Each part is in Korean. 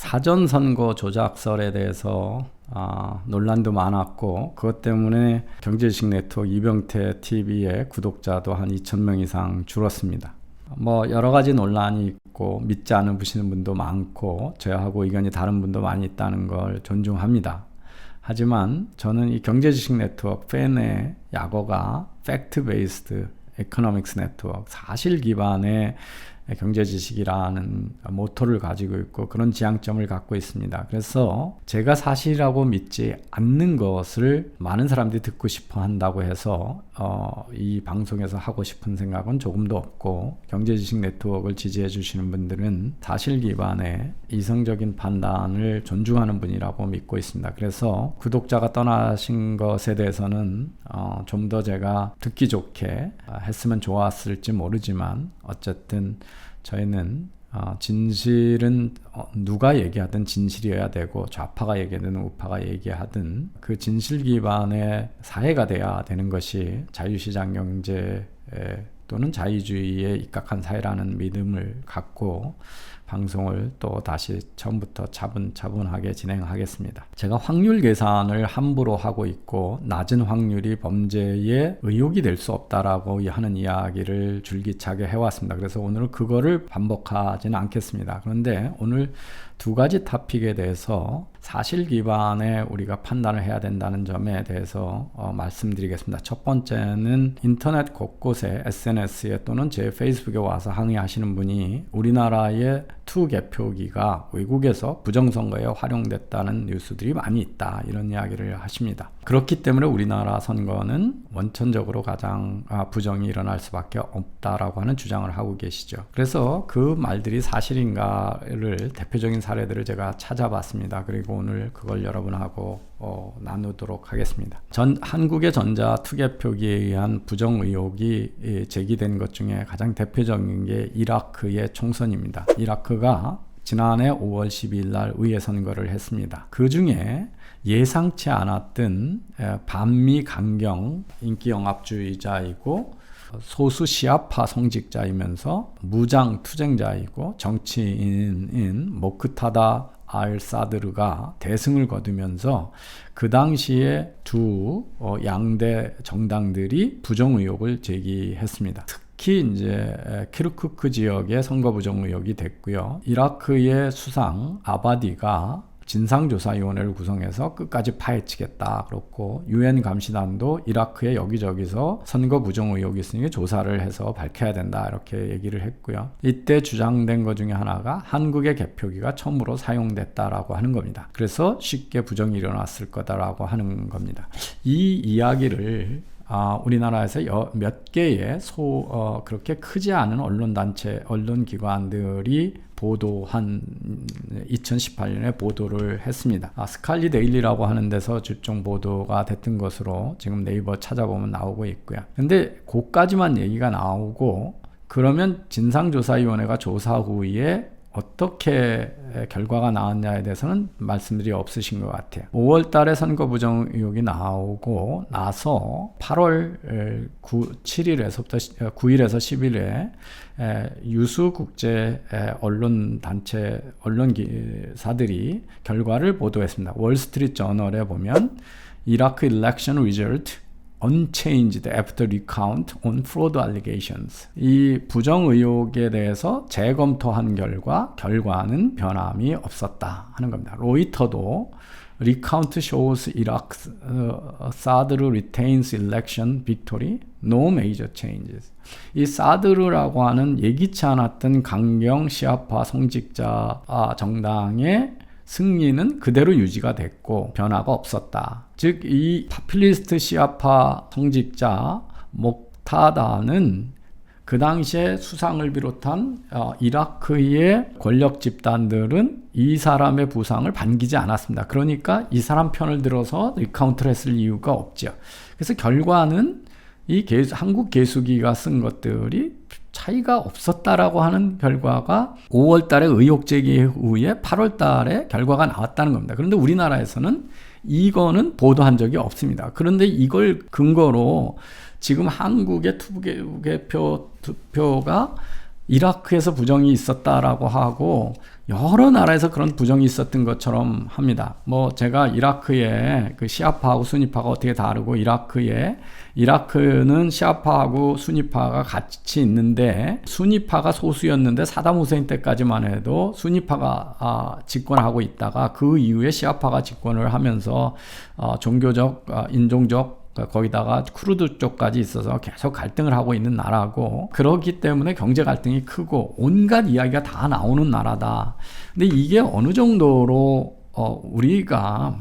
사전선거 조작설에 대해서 논란도 많았고, 그것 때문에 경제지식 네트워크 이병태 TV의 구독자도 한 2,000명 이상 줄었습니다. 여러 가지 논란이 있고 믿지 않으시는 분도 많고 저하고 의견이 다른 분도 많이 있다는 걸 존중합니다. 하지만 저는 이 경제지식 네트워크 팬의 약어가 팩트 베이스드 에코노믹스 네트워크, 사실 기반의 경제지식이라는 모토를 가지고 있고 그런 지향점을 갖고 있습니다. 그래서 제가 사실이라고 믿지 않는 것을 많은 사람들이 듣고 싶어 한다고 해서 이 방송에서 하고 싶은 생각은 조금도 없고, 경제지식 네트워크를 지지해 주시는 분들은 사실 기반의 이성적인 판단을 존중하는 분이라고 믿고 있습니다. 그래서 구독자가 떠나신 것에 대해서는 좀 더 제가 듣기 좋게 했으면 좋았을지 모르지만, 어쨌든 저희는 진실은 누가 얘기하든 진실이어야 되고, 좌파가 얘기하든 우파가 얘기하든 그 진실 기반의 사회가 돼야 되는 것이 자유시장 경제 또는 자유주의에 입각한 사회라는 믿음을 갖고 방송을 또 다시 처음부터 차분하게 진행하겠습니다. 제가 확률 계산을 함부로 하고 있고 낮은 확률이 범죄의 의혹이 될 수 없다라고 하는 이야기를 줄기차게 해왔습니다. 그래서 오늘 그거를 반복하지는 않겠습니다. 그런데 오늘 두 가지 토픽에 대해서 사실 기반에 우리가 판단을 해야 된다는 점에 대해서 말씀드리겠습니다. 첫 번째는 인터넷 곳곳에 SNS에 또는 제 페이스북에 와서 항의하시는 분이 우리나라의 투개표기가 외국에서 부정선거에 활용됐다는 뉴스들이 많이 있다, 이런 이야기를 하십니다. 그렇기 때문에 우리나라 선거는 원천적으로 가장 부정이 일어날 수밖에 없다라고 하는 주장을 하고 계시죠. 그래서 그 말들이 사실인가를 대표적인 사례들을 제가 찾아봤습니다. 그리고 오늘 그걸 여러분하고 나누도록 하겠습니다. 한국의 전자 투개표기에 의한 부정 의혹이 제기된 것 중에 가장 대표적인 게 이라크의 총선입니다. 이라크가 지난해 5월 12일 날 의회 선거를 했습니다. 그 중에 예상치 않았던 반미 강경 인기영합주의자이고 소수 시아파 성직자이면서 무장 투쟁자이고 정치인인 모크타다 알사드르가 대승을 거두면서 그 당시에 두 양대 정당들이 부정 의혹을 제기했습니다. 특히 이제 키르쿠크 지역의 선거 부정 의혹이 됐고요. 이라크의 수상 아바디가 진상조사위원회를 구성해서 끝까지 파헤치겠다 그렇고, UN 감시단도 이라크의 여기저기서 선거 부정 의혹이 있으니 조사를 해서 밝혀야 된다 이렇게 얘기를 했고요. 이때 주장된 것 중에 하나가 한국의 개표기가 처음으로 사용됐다라고 하는 겁니다. 그래서 쉽게 부정이 일어났을 거다라고 하는 겁니다. 이 이야기를 우리나라에서 몇 개의 그렇게 크지 않은 언론기관들이 보도한 2018년에 보도를 했습니다. 스칼리 데일리라고 하는 데서 집중 보도가 됐던 것으로 지금 네이버 찾아보면 나오고 있고요. 근데 그까지만 얘기가 나오고, 그러면 진상조사위원회가 조사 후에 어떻게 결과가 나왔냐에 대해서는 말씀들이 없으신 것 같아요. 5월 달에 선거 부정 의혹이 나오고 나서 8월 9일에서 10일에 유수 국제 언론사들이 결과를 보도했습니다. 월스트리트 저널에 보면 이라크 election result unchanged after recount on fraud allegations. 이 부정 의혹에 대해서 재검토한 결과는 변함이 없었다 하는 겁니다. 로이터도 recount shows Iraq Sadr retains election victory, no major changes. 이 사드르라고 하는 예기치 않았던 강경 시아파 성직자 정당의 승리는 그대로 유지가 됐고 변화가 없었다. 즉 이 파퓰리스트 시아파 성직자 목타다는 그 당시에 수상을 비롯한 이라크의 권력 집단들은 이 사람의 부상을 반기지 않았습니다. 그러니까 이 사람 편을 들어서 리카운트를 했을 이유가 없죠. 그래서 결과는 이 한국 개수기가 쓴 것들이 차이가 없었다라고 하는 결과가 5월 달에 의혹 제기 후에 8월 달에 결과가 나왔다는 겁니다. 그런데 우리나라에서는 이거는 보도한 적이 없습니다. 그런데 이걸 근거로 지금 한국의 투표가 이라크에서 부정이 있었다라고 하고 여러 나라에서 그런 부정이 있었던 것처럼 합니다. 뭐 제가 이라크의 그 시아파하고 수니파가 어떻게 다르고 이라크는 시아파하고 수니파가 같이 있는데 수니파가 소수였는데 사담 후세인 때까지만 해도 수니파가 집권하고 있다가 그 이후에 시아파가 집권을 하면서 종교적, 인종적 거기다가 쿠르드 쪽까지 있어서 계속 갈등을 하고 있는 나라고, 그렇기 때문에 경제 갈등이 크고 온갖 이야기가 다 나오는 나라다. 근데 이게 어느 정도로 우리가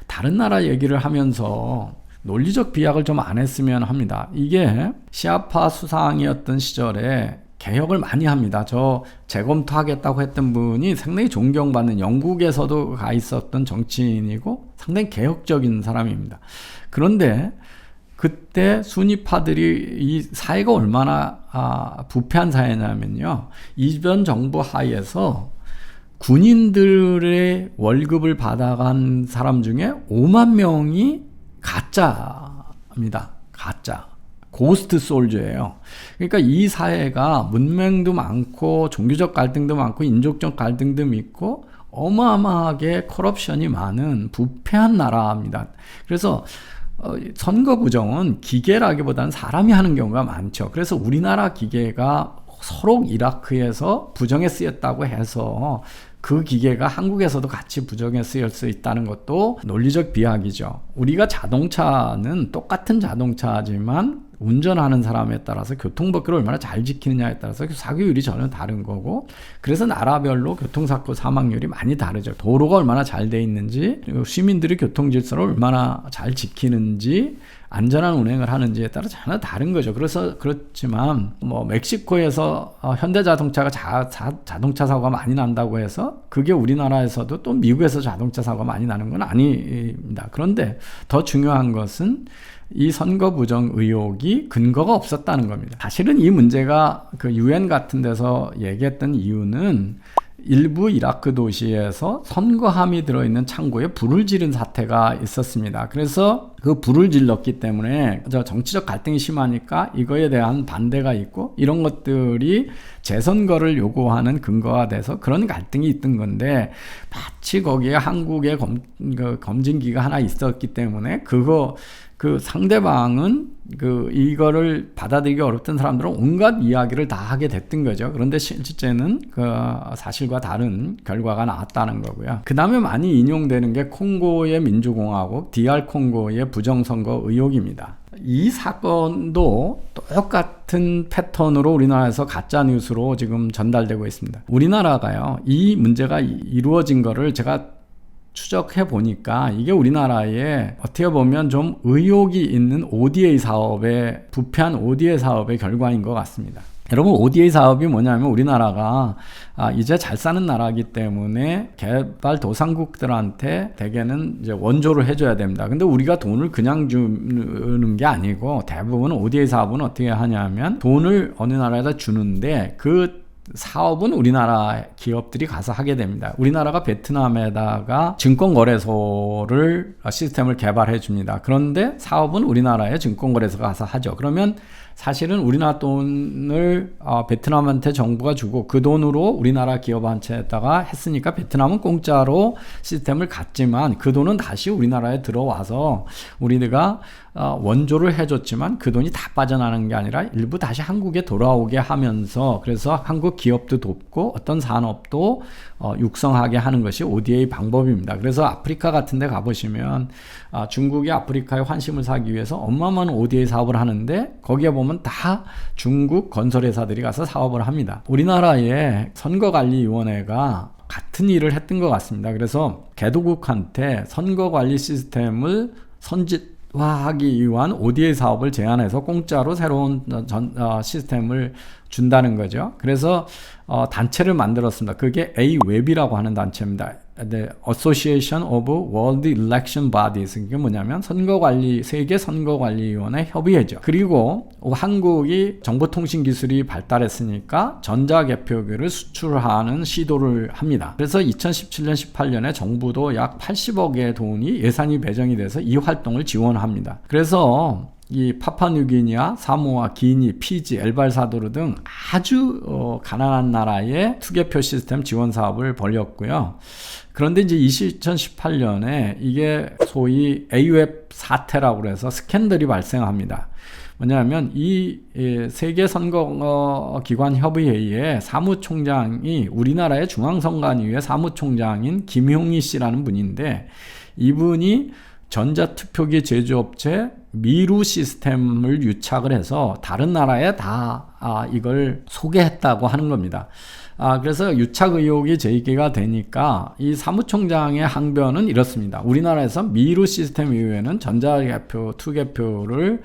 다른 나라 얘기를 하면서 논리적 비약을 좀 안 했으면 합니다. 이게 시아파 수상이었던 시절에 개혁을 많이 합니다. 저 재검토하겠다고 했던 분이 상당히 존경받는 영국에서도 가 있었던 정치인이고 상당히 개혁적인 사람입니다. 그런데 그때 수니파들이 이 사회가 얼마나 부패한 사회냐면요, 이전 정부 하에서 군인들의 월급을 받아간 사람 중에 5만 명이 가짜입니다. 가짜. 고스트 솔저예요. 그러니까 이 사회가 문맹도 많고 종교적 갈등도 많고 인종적 갈등도 있고 어마어마하게 커럽션이 많은 부패한 나라입니다. 그래서 선거 부정은 기계라기보다는 사람이 하는 경우가 많죠. 그래서 우리나라 기계가 서로 이라크에서 부정에 쓰였다고 해서 그 기계가 한국에서도 같이 부정에 쓰일 수 있다는 것도 논리적 비약이죠. 우리가 자동차는 똑같은 자동차지만 운전하는 사람에 따라서 교통법규를 얼마나 잘 지키느냐에 따라서 사고율이 전혀 다른 거고, 그래서 나라별로 교통사고 사망률이 많이 다르죠. 도로가 얼마나 잘 돼 있는지, 시민들이 교통질서를 얼마나 잘 지키는지, 안전한 운행을 하는지에 따라 전혀 다른 거죠. 그렇지만 뭐 멕시코에서 현대자동차가 자동차 사고가 많이 난다고 해서 그게 우리나라에서도 또 미국에서 자동차 사고가 많이 나는 건 아닙니다. 그런데 더 중요한 것은 이 선거 부정 의혹이 근거가 없었다는 겁니다. 사실은 이 문제가 그 UN 같은 데서 얘기했던 이유는 일부 이라크 도시에서 선거함이 들어있는 창고에 불을 지른 사태가 있었습니다. 그래서 그 불을 질렀기 때문에 정치적 갈등이 심하니까 이거에 대한 반대가 있고 이런 것들이 재선거를 요구하는 근거가 돼서 그런 갈등이 있던 건데, 마치 거기에 한국의 검증기가 하나 있었기 때문에 그 상대방은 이거를 받아들이기 어렵던 사람들은 온갖 이야기를 다 하게 됐던 거죠. 그런데 실제는 그 사실과 다른 결과가 나왔다는 거고요. 그 다음에 많이 인용되는 게 콩고의 민주공화국 DR 콩고의 부정선거 의혹입니다. 이 사건도 똑같은 패턴으로 우리나라에서 가짜뉴스로 지금 전달되고 있습니다. 우리나라가요, 이 문제가 이루어진 거를 제가 추적해 보니까 이게 우리나라에 어떻게 보면 좀 의혹이 있는 ODA 사업의, 부패한 ODA 사업의 결과인 것 같습니다. 여러분, ODA 사업이 뭐냐면 우리나라가 이제 잘 사는 나라이기 때문에 개발도상국들한테 대개는 이제 원조를 해줘야 됩니다. 근데 우리가 돈을 그냥 주는 게 아니고 대부분 ODA 사업은 어떻게 하냐면 돈을 어느 나라에다 주는데 그 사업은 우리나라 기업들이 가서 하게 됩니다. 우리나라가 베트남에다가 증권거래소를 시스템을 개발해 줍니다. 그런데 사업은 우리나라의 증권거래소가 가서 하죠. 그러면 사실은 우리나라 돈을 베트남한테 정부가 주고 그 돈으로 우리나라 기업한테다가 했으니까 베트남은 공짜로 시스템을 갖지만 그 돈은 다시 우리나라에 들어와서 우리가 원조를 해줬지만 그 돈이 다 빠져나가는 게 아니라 일부 다시 한국에 돌아오게 하면서, 그래서 한국 기업도 돕고 어떤 산업도 육성하게 하는 것이 ODA 방법입니다. 그래서 아프리카 같은 데 가보시면 중국이 아프리카에 환심을 사기 위해서 어마어마한 ODA 사업을 하는데 거기에 보면 다 중국 건설회사들이 가서 사업을 합니다. 우리나라의 선거관리위원회가 같은 일을 했던 것 같습니다. 그래서 개도국한테 선거관리 시스템을 선진화하기 위한 ODA 사업을 제안해서 공짜로 새로운 시스템을 준다는 거죠. 그래서 단체를 만들었습니다. 그게 AWEB이라고 하는 단체입니다. The Association of World Election Bodies. 이게 뭐냐면 세계 선거관리위원회 협의회죠. 그리고 한국이 정보통신기술이 발달했으니까 전자개표기를 수출하는 시도를 합니다. 그래서 2017년 18년에 정부도 약 80억의 돈이 예산이 배정이 돼서 이 활동을 지원합니다. 그래서 이 파푸아뉴기니아, 사모아, 기니, 피지, 엘살바도르 등 아주 가난한 나라의 투개표 시스템 지원 사업을 벌였고요. 그런데 이제 2018년에 이게 소위 AUF 사태라고 해서 스캔들이 발생합니다. 뭐냐면 이 세계선거기관협의회의 사무총장이 우리나라의 중앙선관위의 사무총장인 김용희 씨라는 분인데, 이분이 전자투표기 제조업체 미루 시스템을 유착을 해서 다른 나라에 다 이걸 소개했다고 하는 겁니다. 그래서 유착 의혹이 제기가 되니까 이 사무총장의 항변은 이렇습니다. 우리나라에서 미루 시스템 이후에는 전자개표, 투개표를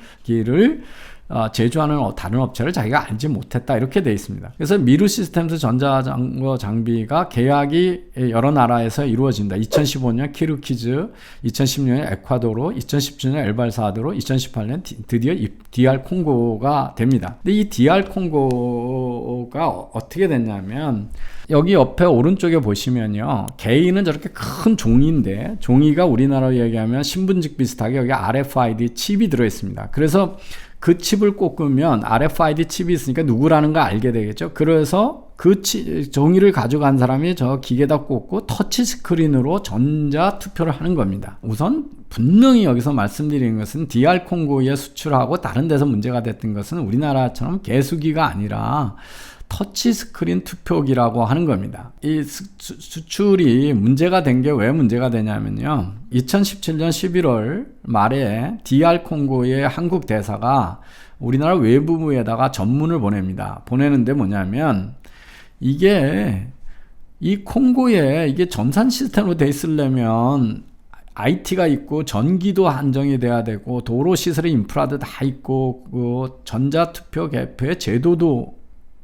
제조하는 다른 업체를 자기가 알지 못했다, 이렇게 돼 있습니다. 그래서 미루 시스템스 전자장거 장비가 계약이 여러 나라에서 이루어진다. 2015년 키르기즈, 2010년에 에콰도르, 2017년 엘살바도르, 2018년 드디어 DR 콩고가 됩니다. 근데 이 DR 콩고가 어떻게 됐냐면, 여기 옆에 오른쪽에 보시면요, 개인은 저렇게 큰 종이인데, 종이가 우리나라로 얘기하면 신분증 비슷하게 여기 RFID 칩이 들어있습니다. 그래서 그 칩을 꽂으면 RFID 칩이 있으니까 누구라는 걸 알게 되겠죠. 그래서 그 종이를 가져간 사람이 저 기계에다 꽂고 터치 스크린으로 전자 투표를 하는 겁니다. 우선 분명히 여기서 말씀드리는 것은 DR 콩고에 수출하고 다른 데서 문제가 됐던 것은 우리나라처럼 개수기가 아니라 터치 스크린 투표기라고 하는 겁니다. 이 수출이 문제가 된 게 왜 문제가 되냐면요, 2017년 11월 말에 DR 콩고의 한국 대사가 우리나라 외무부에다가 전문을 보냅니다. 보내는데 뭐냐면, 이게 이 콩고에 이게 전산 시스템으로 돼 있으려면 IT가 있고 전기도 안정이 돼야 되고 도로 시설의 인프라도 다 있고 그 전자투표 개표의 제도도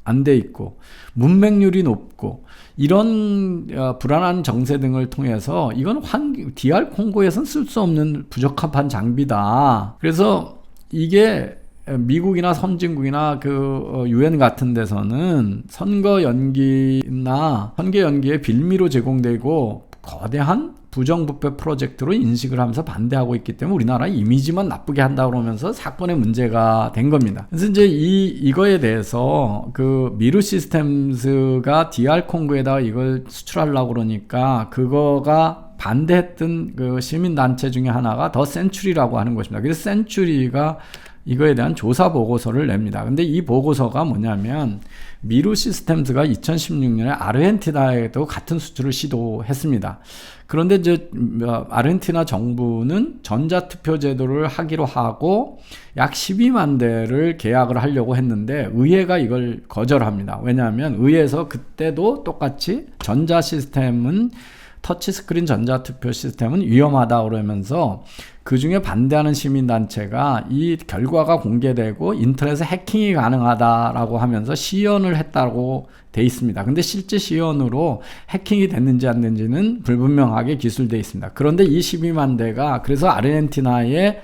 안 돼 있고 문맹률이 높고 이런 불안한 정세 등을 통해서 이건 DR 콩고에서는 쓸 수 없는 부적합한 장비다. 그래서 이게 미국이나 선진국이나 그 UN 같은 데서는 선거 연기에 빌미로 제공되고 거대한 부정부패 프로젝트로 인식을 하면서 반대하고 있기 때문에 우리나라 이미지만 나쁘게 한다 그러면서 사건의 문제가 된 겁니다. 그래서 이제 이거에 대해서 그 미루 시스템스가 DR 콩고에다가 이걸 수출하려고 그러니까 그거가 반대했던 그 시민단체 중에 하나가 더 센츄리라고 하는 것입니다. 그래서 센츄리가 이거에 대한 조사 보고서를 냅니다. 근데 이 보고서가 뭐냐면, 미루 시스템스가 2016년에 아르헨티나에도 같은 수출을 시도했습니다. 그런데 이제 아르헨티나 정부는 전자투표 제도를 하기로 하고 약 12만 대를 계약을 하려고 했는데 의회가 이걸 거절합니다. 왜냐하면 의회에서 그때도 똑같이 전자 시스템은, 터치스크린 전자투표 시스템은 위험하다 그러면서 그 중에 반대하는 시민단체가 이 결과가 공개되고 인터넷에 해킹이 가능하다라고 하면서 시연을 했다고 돼 있습니다. 근데 실제 시연으로 해킹이 됐는지 안 됐는지는 불분명하게 기술돼 있습니다. 그런데 이 12만 대가 그래서 아르헨티나에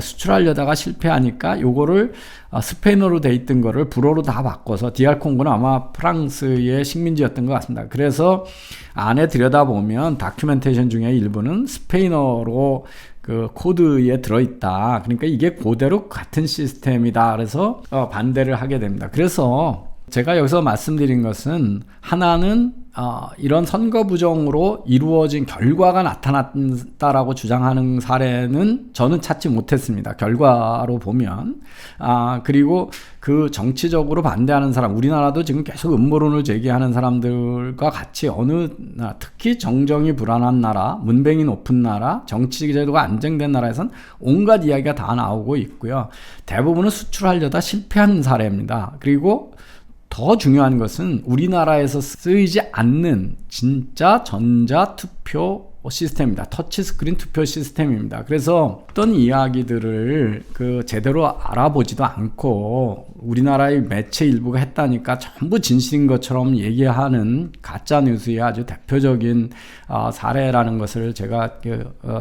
수출하려다가 실패하니까 요거를 스페인어로 돼 있던 거를 불어로 다 바꿔서, DR 콩고는 아마 프랑스의 식민지였던 것 같습니다. 그래서 안에 들여다보면 다큐멘테이션 중에 일부는 스페인어로 그 코드에 들어있다. 그러니까 이게 그대로 같은 시스템이다. 그래서 반대를 하게 됩니다. 그래서 제가 여기서 말씀드린 것은, 하나는 이런 선거 부정으로 이루어진 결과가 나타났다라고 주장하는 사례는 저는 찾지 못했습니다. 결과로 보면. 그리고 그 정치적으로 반대하는 사람, 우리나라도 지금 계속 음모론을 제기하는 사람들과 같이 특히 정정이 불안한 나라, 문맹이 높은 나라, 정치제도가 안정된 나라에선 온갖 이야기가 다 나오고 있고요. 대부분은 수출하려다 실패한 사례입니다. 그리고 더 중요한 것은 우리나라에서 쓰이지 않는 진짜 전자투표 시스템입니다. 터치스크린 투표 시스템입니다. 그래서 어떤 이야기들을 제대로 알아보지도 않고 우리나라의 매체 일부가 했다니까 전부 진실인 것처럼 얘기하는 가짜뉴스의 아주 대표적인 사례라는 것을 제가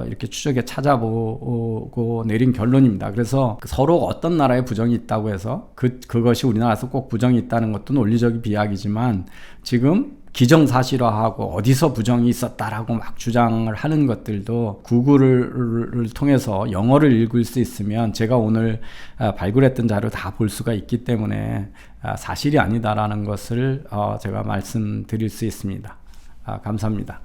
이렇게 추적해 찾아보고 내린 결론입니다. 그래서 서로 어떤 나라에 부정이 있다고 해서 그것이 우리나라에서 꼭 부정이 있다는 것도 논리적인 비약이지만, 지금 기정사실화하고 어디서 부정이 있었다라고 막 주장을 하는 것들도 구글을 통해서 영어를 읽을 수 있으면 제가 오늘 발굴했던 자료 다 볼 수가 있기 때문에 사실이 아니다라는 것을 제가 말씀드릴 수 있습니다. 감사합니다.